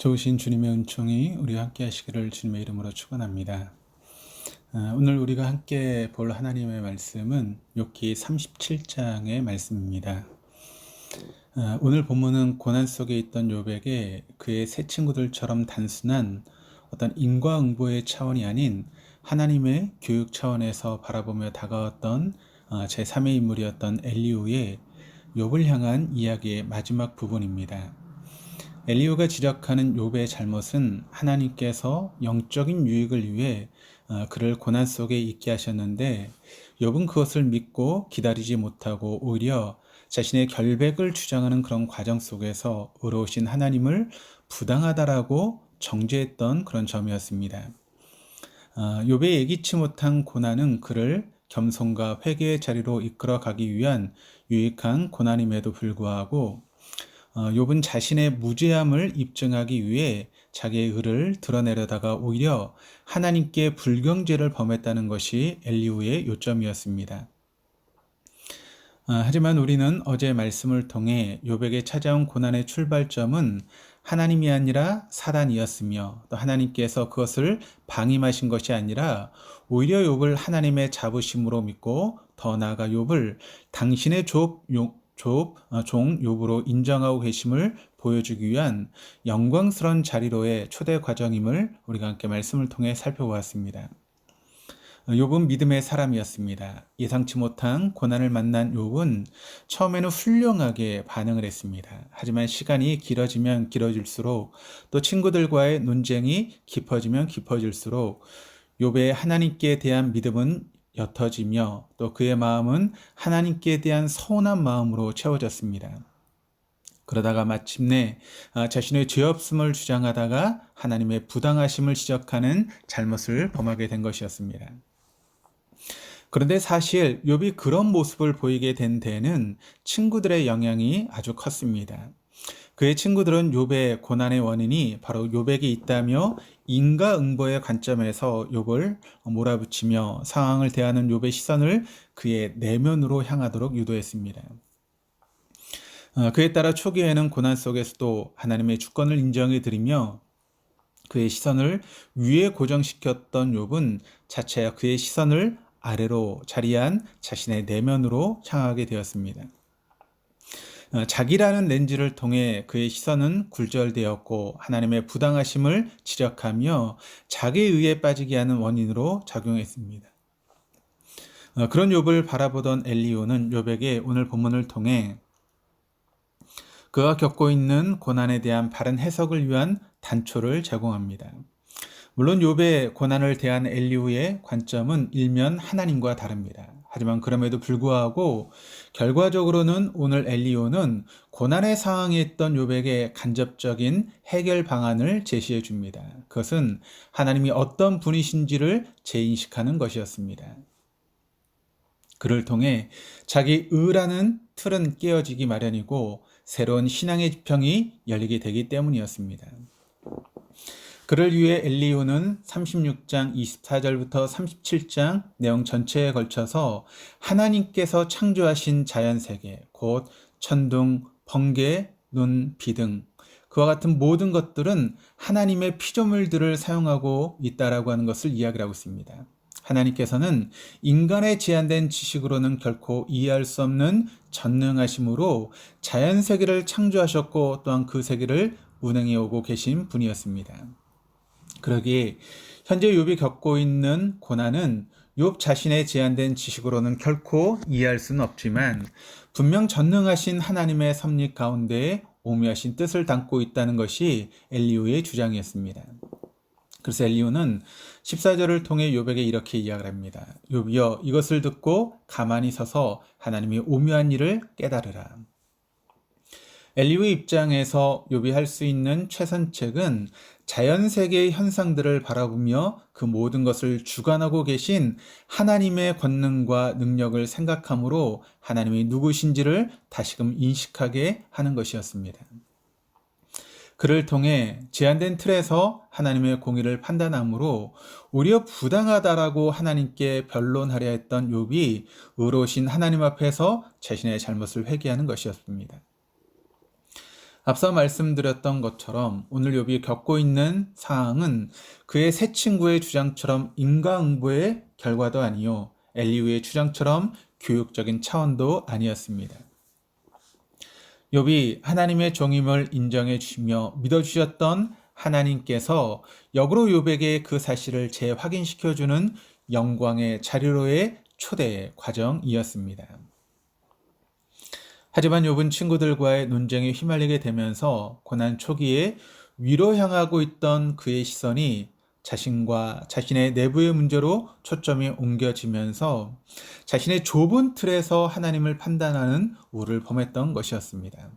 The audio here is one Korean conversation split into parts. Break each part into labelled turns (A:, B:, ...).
A: 좋으신 주님의 은총이 우리와 함께 하시기를 주님의 이름으로 축원합니다. 오늘 우리가 함께 볼 하나님의 말씀은 욥기 37장의 말씀입니다. 오늘 본문은 고난 속에 있던 욥에게 그의 세 친구들처럼 단순한 어떤 인과응보의 차원이 아닌 하나님의 교육 차원에서 바라보며 다가왔던 제3의 인물이었던 엘리후의 욥을 향한 이야기의 마지막 부분입니다. 엘리후가 지적하는 욥의 잘못은 하나님께서 영적인 유익을 위해 그를 고난 속에 있게 하셨는데 욥은 그것을 믿고 기다리지 못하고 오히려 자신의 결백을 주장하는 그런 과정 속에서 의로우신 하나님을 부당하다라고 정죄했던 그런 점이었습니다. 욥의 예기치 못한 고난은 그를 겸손과 회개의 자리로 이끌어가기 위한 유익한 고난임에도 불구하고 욥은 자신의 무죄함을 입증하기 위해 자기의 의를 드러내려다가 오히려 하나님께 불경죄를 범했다는 것이 엘리후의 요점이었습니다. 하지만 우리는 어제 말씀을 통해 욥에게 찾아온 고난의 출발점은 하나님이 아니라 사단이었으며 또 하나님께서 그것을 방임하신 것이 아니라 오히려 욥을 하나님의 자부심으로 믿고 더 나아가 욥을 당신의 종 욥으로 인정하고 계심을 보여주기 위한 영광스러운 자리로의 초대 과정임을 우리가 함께 말씀을 통해 살펴보았습니다. 욥은 믿음의 사람이었습니다. 예상치 못한 고난을 만난 욥은 처음에는 훌륭하게 반응을 했습니다. 하지만 시간이 길어지면 길어질수록 또 친구들과의 논쟁이 깊어지면 깊어질수록 욥의 하나님께 대한 믿음은 옅어지며 또 그의 마음은 하나님께 대한 서운한 마음으로 채워졌습니다. 그러다가 마침내 자신의 죄 없음을 주장하다가 하나님의 부당하심을 지적하는 잘못을 범하게 된 것이었습니다. 그런데 사실 욥이 그런 모습을 보이게 된 데에는 친구들의 영향이 아주 컸습니다. 그의 친구들은 욥의 고난의 원인이 바로 욥에게 있다며 인과응보의 관점에서 욥을 몰아붙이며 상황을 대하는 욥의 시선을 그의 내면으로 향하도록 유도했습니다. 그에 따라 초기에는 고난 속에서도 하나님의 주권을 인정해 드리며 그의 시선을 위에 고정시켰던 욥은 차차 그의 시선을 아래로 자리한 자신의 내면으로 향하게 되었습니다. 자기라는 렌즈를 통해 그의 시선은 굴절되었고 하나님의 부당하심을 지적하며 자기의 의에 빠지게 하는 원인으로 작용했습니다. 그런 욥을 바라보던 엘리후는 욥에게 오늘 본문을 통해 그가 겪고 있는 고난에 대한 바른 해석을 위한 단초를 제공합니다. 물론 욥의 고난을 대한 엘리후의 관점은 일면 하나님과 다릅니다. 하지만 그럼에도 불구하고 결과적으로는 오늘 엘리후는 고난의 상황에 있던 욥에게 간접적인 해결 방안을 제시해 줍니다. 그것은 하나님이 어떤 분이신지를 재인식하는 것이었습니다. 그를 통해 자기 의라는 틀은 깨어지기 마련이고 새로운 신앙의 지평이 열리게 되기 때문이었습니다. 그를 위해 엘리후는 36장 24절부터 37장 내용 전체에 걸쳐서 하나님께서 창조하신 자연세계, 곧 천둥, 번개, 눈, 비 등 그와 같은 모든 것들은 하나님의 피조물들을 사용하고 있다라고 하는 것을 이야기를 하고 있습니다. 하나님께서는 인간의 제한된 지식으로는 결코 이해할 수 없는 전능하심으로 자연세계를 창조하셨고 또한 그 세계를 운행해 오고 계신 분이었습니다. 그러기에 현재 욥이 겪고 있는 고난은 욥 자신의 제한된 지식으로는 결코 이해할 수는 없지만 분명 전능하신 하나님의 섭리 가운데 오묘하신 뜻을 담고 있다는 것이 엘리후의 주장이었습니다. 그래서 엘리후는 14절을 통해 욥에게 이렇게 이야기를 합니다. 욥이여 이것을 듣고 가만히 서서 하나님의 오묘한 일을 깨달으라. 엘리후의 입장에서 욥이 할 수 있는 최선책은 자연세계의 현상들을 바라보며 그 모든 것을 주관하고 계신 하나님의 권능과 능력을 생각함으로 하나님이 누구신지를 다시금 인식하게 하는 것이었습니다. 그를 통해 제한된 틀에서 하나님의 공의를 판단함으로 오히려 부당하다라고 하나님께 변론하려 했던 욥이 의로우신 하나님 앞에서 자신의 잘못을 회개하는 것이었습니다. 앞서 말씀드렸던 것처럼 오늘 욥이 겪고 있는 상황은 그의 새 친구의 주장처럼 인과응보의 결과도 아니요 엘리후의 주장처럼 교육적인 차원도 아니었습니다. 욥이 하나님의 종임을 인정해 주시며 믿어 주셨던 하나님께서 역으로 욥에게 그 사실을 재확인시켜 주는 영광의 자리로의 초대 과정이었습니다. 하지만 욥은 친구들과의 논쟁에 휘말리게 되면서 고난 초기에 위로 향하고 있던 그의 시선이 자신과 자신의 내부의 문제로 초점이 옮겨지면서 자신의 좁은 틀에서 하나님을 판단하는 우를 범했던 것이었습니다.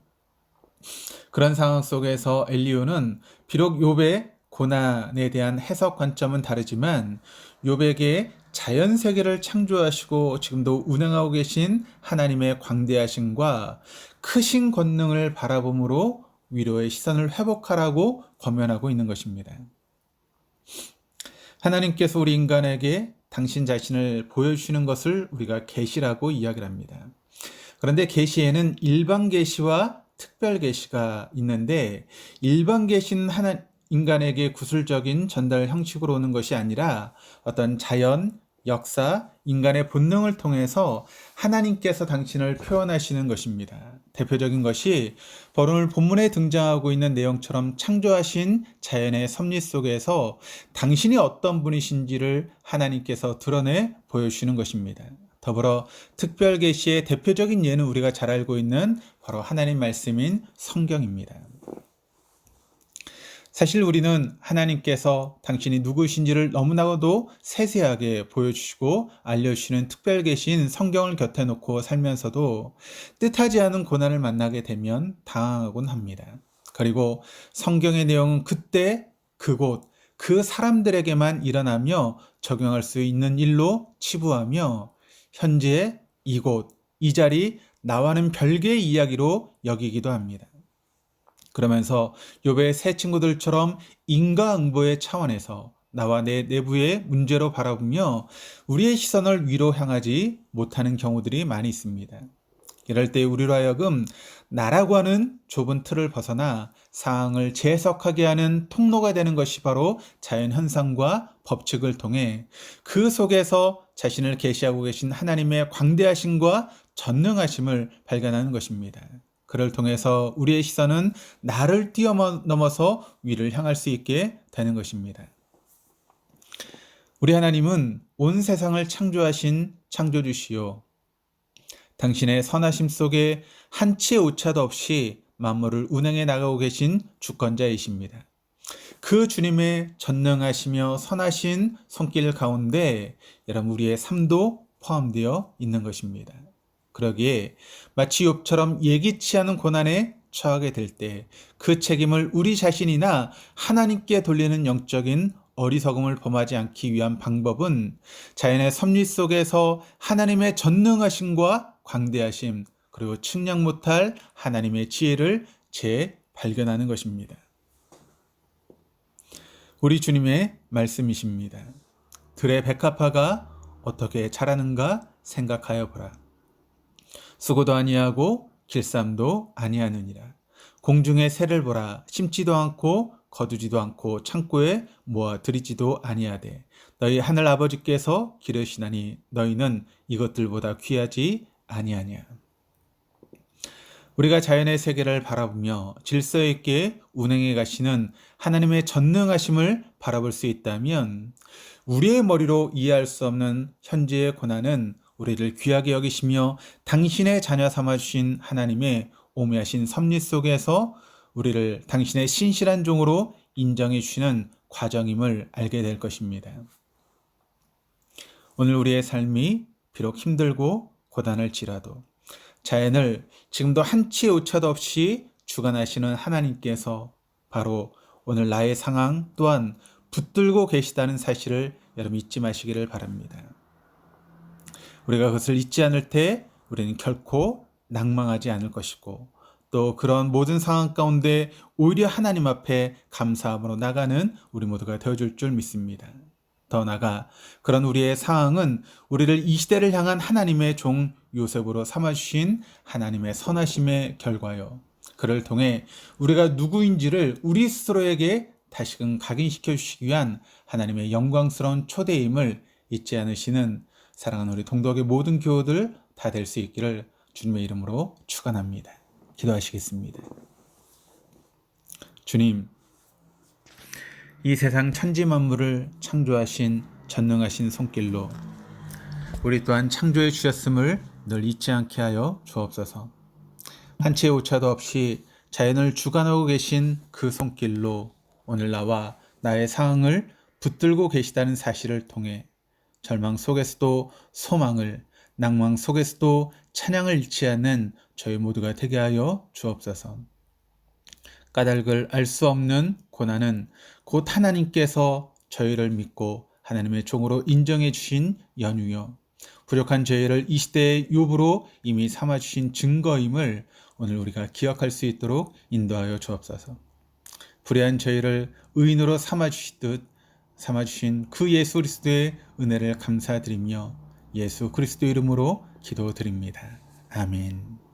A: 그런 상황 속에서 엘리후는 비록 욥의 고난에 대한 해석 관점은 다르지만 욥에게 자연 세계를 창조하시고 지금도 운행하고 계신 하나님의 광대하심과 크신 권능을 바라봄으로 위로의 시선을 회복하라고 권면하고 있는 것입니다. 하나님께서 우리 인간에게 당신 자신을 보여주시는 것을 우리가 계시라고 이야기를 합니다. 그런데 계시에는 일반 계시와 특별 계시가 있는데 일반 계시는 인간에게 구술적인 전달 형식으로 오는 것이 아니라 어떤 자연, 역사, 인간의 본능을 통해서 하나님께서 당신을 표현하시는 것입니다. 대표적인 것이 오늘 본문에 등장하고 있는 내용처럼 창조하신 자연의 섭리 속에서 당신이 어떤 분이신지를 하나님께서 드러내 보여주시는 것입니다. 더불어 특별 계시의 대표적인 예는 우리가 잘 알고 있는 바로 하나님 말씀인 성경입니다. 사실 우리는 하나님께서 당신이 누구신지를 너무나도 세세하게 보여주시고 알려주시는 특별 계시인 성경을 곁에 놓고 살면서도 뜻하지 않은 고난을 만나게 되면 당황하곤 합니다. 그리고 성경의 내용은 그때, 그곳, 그 사람들에게만 일어나며 적용할 수 있는 일로 치부하며 현재 이곳, 이 자리, 나와는 별개의 이야기로 여기기도 합니다. 그러면서 욥의 새 친구들처럼 인과응보의 차원에서 나와 내 내부의 문제로 바라보며 우리의 시선을 위로 향하지 못하는 경우들이 많이 있습니다. 이럴 때 우리로 하여금 나라고 하는 좁은 틀을 벗어나 상황을 재해석하게 하는 통로가 되는 것이 바로 자연현상과 법칙을 통해 그 속에서 자신을 계시하고 계신 하나님의 광대하심과 전능하심을 발견하는 것입니다. 그를 통해서 우리의 시선은 나를 뛰어넘어서 위를 향할 수 있게 되는 것입니다. 우리 하나님은 온 세상을 창조하신 창조주시요 당신의 선하심 속에 한치의 오차도 없이 만물을 운행해 나가고 계신 주권자이십니다. 그 주님의 전능하시며 선하신 손길 가운데 여러분 우리의 삶도 포함되어 있는 것입니다. 그러기에 마치 욥처럼 예기치 않은 고난에 처하게 될 때 그 책임을 우리 자신이나 하나님께 돌리는 영적인 어리석음을 범하지 않기 위한 방법은 자연의 섭리 속에서 하나님의 전능하심과 광대하심 그리고 측량 못할 하나님의 지혜를 재발견하는 것입니다. 우리 주님의 말씀이십니다. 들의 백합화가 어떻게 자라는가 생각하여 보라. 수고도 아니하고 길쌈도 아니하느니라. 공중의 새를 보라. 심지도 않고 거두지도 않고 창고에 모아 들이지도 아니하되 너희 하늘 아버지께서 기르시나니 너희는 이것들보다 귀하지 아니하냐. 우리가 자연의 세계를 바라보며 질서 있게 운행해 가시는 하나님의 전능하심을 바라볼 수 있다면 우리의 머리로 이해할 수 없는 현재의 고난은 우리를 귀하게 여기시며 당신의 자녀 삼아주신 하나님의 오묘하신 섭리 속에서 우리를 당신의 신실한 종으로 인정해 주시는 과정임을 알게 될 것입니다. 오늘 우리의 삶이 비록 힘들고 고단할지라도 자연을 지금도 한치의 오차도 없이 주관하시는 하나님께서 바로 오늘 나의 상황 또한 붙들고 계시다는 사실을 여러분 잊지 마시기를 바랍니다. 우리가 그것을 잊지 않을 때 우리는 결코 낭망하지 않을 것이고 또 그런 모든 상황 가운데 오히려 하나님 앞에 감사함으로 나가는 우리 모두가 되어줄 줄 믿습니다. 더 나아가 그런 우리의 상황은 우리를 이 시대를 향한 하나님의 종 요셉으로 삼아주신 하나님의 선하심의 결과요. 그를 통해 우리가 누구인지를 우리 스스로에게 다시금 각인시켜 주시기 위한 하나님의 영광스러운 초대임을 잊지 않으시는 사랑하는 우리 동덕의 모든 교우들 다 될 수 있기를 주님의 이름으로 축원합니다. 기도하시겠습니다. 주님, 이 세상 천지 만물을 창조하신 전능하신 손길로 우리 또한 창조해 주셨음을 늘 잊지 않게 하여 주옵소서. 한 치의 오차도 없이 자연을 주관하고 계신 그 손길로 오늘 나와 나의 상황을 붙들고 계시다는 사실을 통해 절망 속에서도 소망을, 낭망 속에서도 찬양을 잃지 않는 저희 모두가 되게 하여 주옵소서. 까닭을 알 수 없는 고난은 곧 하나님께서 저희를 믿고 하나님의 종으로 인정해 주신 연유요, 부족한 저희를 이 시대의 욥으로 이미 삼아주신 증거임을 오늘 우리가 기억할 수 있도록 인도하여 주옵소서. 불의한 저희를 의인으로 삼아주신 그 예수 그리스도의 은혜를 감사드리며 예수 그리스도 이름으로 기도드립니다. 아멘.